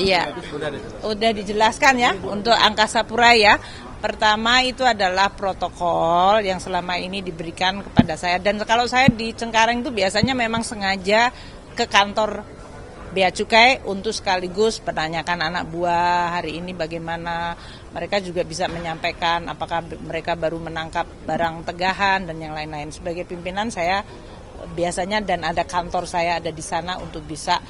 Iya, udah dijelaskan ya untuk Angkasa Pura ya. Pertama itu adalah protokol yang selama ini diberikan kepada saya. Dan kalau saya di Cengkareng itu biasanya memang sengaja ke kantor Bea Cukai untuk sekaligus menanyakan anak buah hari ini bagaimana. Mereka juga bisa menyampaikan apakah mereka baru menangkap barang tegahan dan yang lain-lain. Sebagai pimpinan saya biasanya dan ada kantor saya ada di sana untuk bisa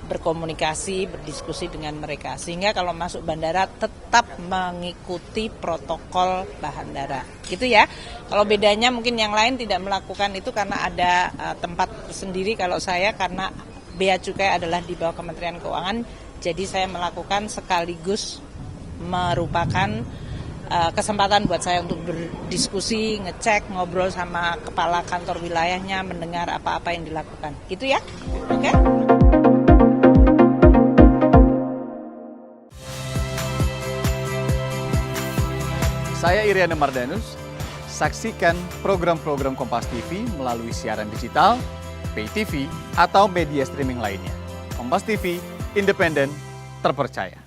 berkomunikasi, berdiskusi dengan mereka. Sehingga kalau masuk bandara tetap mengikuti protokol bandara. Gitu ya. Kalau bedanya mungkin yang lain tidak melakukan itu karena ada tempat sendiri. Kalau saya karena Bea Cukai adalah di bawah Kementerian Keuangan. Jadi saya melakukan sekaligus merupakan kesempatan buat saya untuk berdiskusi, ngecek, ngobrol sama kepala kantor wilayahnya, mendengar apa-apa yang dilakukan. Gitu ya. Oke? Saya Iriana Mardanus, saksikan program-program Kompas TV melalui siaran digital, pay TV, atau media streaming lainnya. Kompas TV, independen, terpercaya.